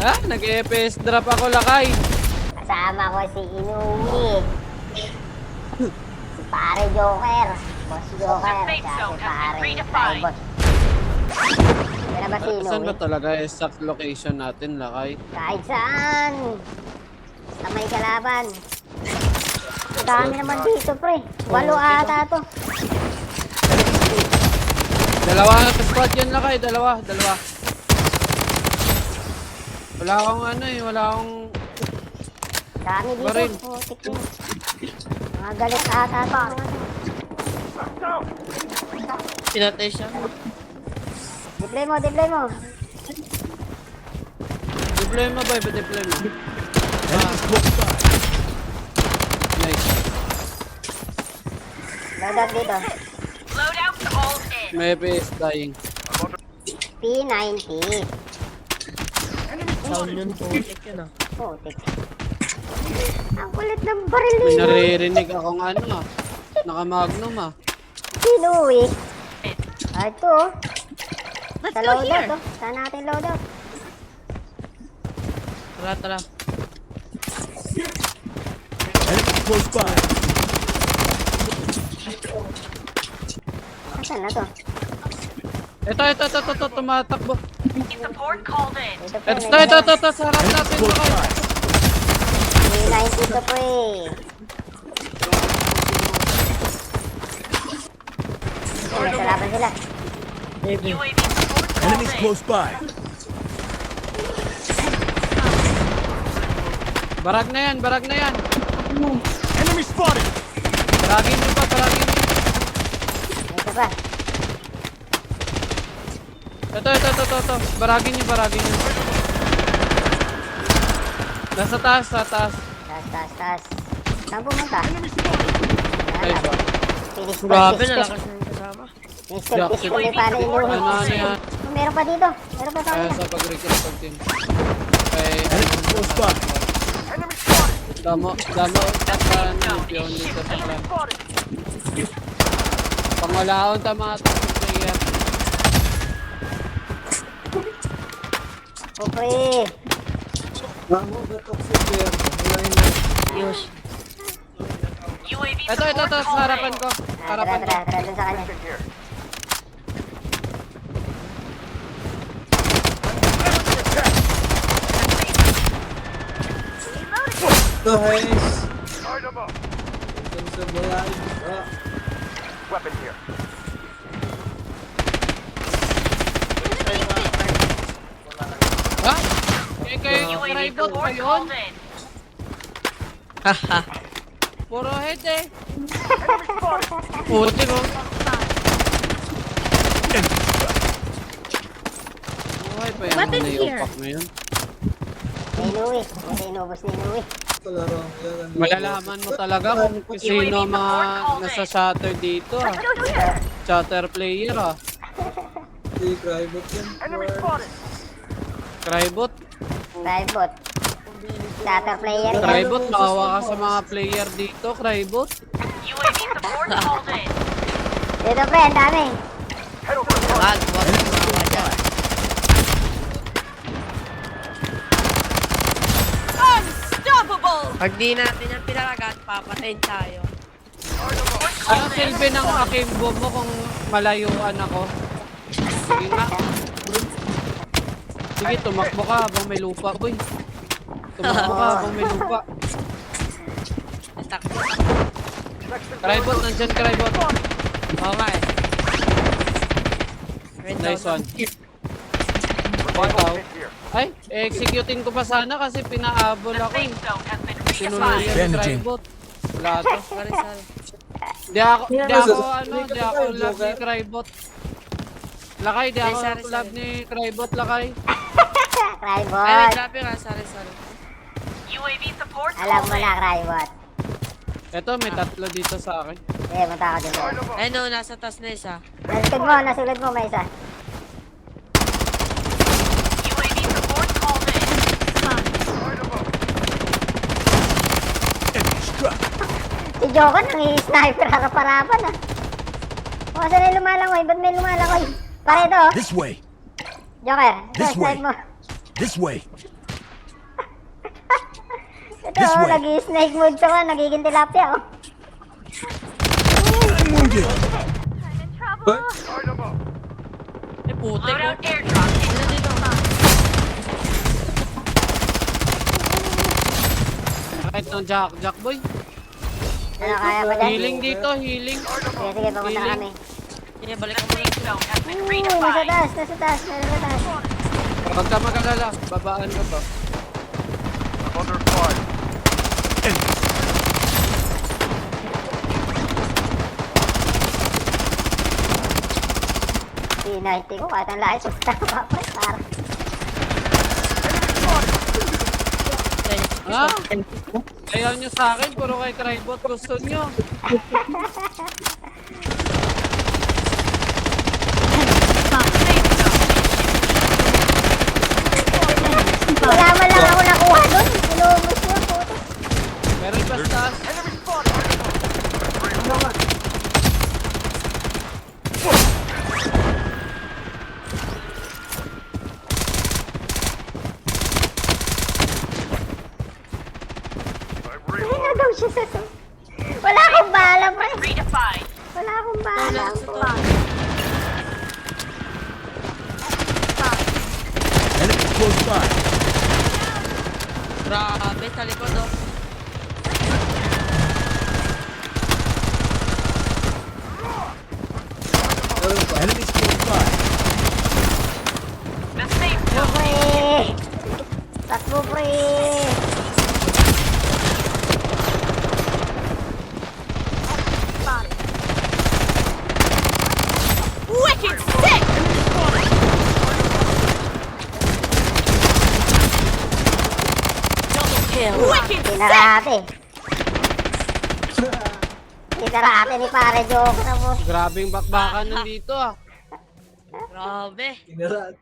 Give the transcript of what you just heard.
Ha? Nag-EPS drop ako, lakay. Kasama ko si Inui. Si Pare Joker. Boss Joker. Tsaka si Pare Tribot. Ano ba si Saan ba Inui? talaga exact location natin, lakay? Kahit saan. Basta may kalaban. Ang dami naman dito, pre. 8 ata to. Dalawa na squad yun, lakay. Dalawa. Wala akong ano eh, wala akong... Dami dito. Baril. Putik yun. Mga galit ata to. Pinatay siya. Deploy mo, deploy mo. Deploy mo ba? Deploy mo. Nice. Loadout dito. Loadouts all in. May EPS dying. P90. Sound yun, putik yun ah. Putik. Ang kulit ng baril May nito. naririnig akong ano ah. Naka-magnum ah. Sinui. Ito. Let's Sa go loadout, here. oh. Saan natin loadout? Tara. Enemy close by. Saan na to? Ito, tumatakbo. Support called in. Ito pre, Ito, sa harap Enemy natin. close Lakay. by. P90 to pre. May salaban sila. Maybe. UAV support called Enemies in. close by. Barag na yan. Enemy spotted. Baragin nyo pa. Ito pa. Ito. Baragin nyo. Nasa taas. Taas. Saan pumunta? Enemy spotted. Ay, ba? Finish Grabe, nalakas na yung kasama. Pistol yung para iluhin. Ano yan? Oh, meron pa dito. Meron pa sa Kaya kanila. sa pag-recruit ng team. Kay, Enemy close by. damo, tataan yung dito sa clan. Pangalaon ta mga top player. Oh, pre. Yus. UAV Ito, support sa called harapan in. ko. Tara, dun sa kanya. Weapon here. Ha? Kayo yung UAV tribal pa support yun? called in. Haha. Puro head eh. Puti mo. Buhay pa yung Weapon mga here. upak ngayon. May Louie. May inubos ni Louie. Malalaman mo talaga kung sino mga nasa shutter dito ah. Shutter player ah. Enemy spotted. Crybot. Tribot. Shatter player yan. Crybot, maawa ka sa mga player dito, Crybot. UAV support called in. Dito pre, ang dami. Wag gumawa dyan. Unstoppable. Pag di natin yung pinalagat, papatayin tayo. Ano silbi ng akimbo mo kung malayuan ako? Sige nga. Sige, tumakbo ka habang may lupa, boy. Tumakbo ka habang may lupa. Takbo. Crybot, nandyan Crybot. Oo nga eh. Red Nice down. one. Ikaw. Ay, executing ko pa sana kasi pinaabol The ako eh. safe zone has been Sinuloy redefined. yung Bandaging. Crybot. Wala to. Sorry. Di ako love ni Crybot. Lakay, di ako Sorry. love ni Crybot, lakay. Ay, wait, Crybot. grabe nga. Sorry. UAV support Alam called mo na, in. Crybot. Eto, may tatlo dito sa akin. Sige, punta ka dun. Ay no, nasa taas na isa. Nasulod mo, may isa. UAV support called in. Enemy struck. Si Joker, nangi-sniper harap-harapan ah. O, saan na lumalangoy? Ba't may lumalangoy? Pare ito, oh. This way. Joker, ito, This way. snipe mo. This way. This way. Nag-snake mode siya nga, nagiging tilapia, oh. I'm wounded. Eh, putik. Loadout airdrop Ano dito? Kahit ng Jack boy. Ano, kaya ba dyan? Healing dito, healing. Sige, sige, papunta na kami. Sige, balik The ka muna. safe zone has been Nasa redefined. taas, nasa taas, nasa taas. Huwag ka mag-alala, babaan ka ba? Pinalty ko, kahit ang lahat, susta ko pa, pre, parang. Ha? Ayaw nyo sa akin, puro kay Crybot gusto nyo. Wala man lang ako nakuha doon. Sinubos mo, puto. Meron ba sa taas? Ay, na daw siya sa so. Wala akong bala, pre. Redefined. Wala akong bala. Enemy close by. Grabe, sa likod, oh. Enemies close by. The safe Takbo, zone. pre. Takbo, pre. Wicked sick! Double kill. Wicked Tinarate. Tinarate ni pare Joke na mo. Grabing bakbakan nandito ah. Grabe. Tinarad.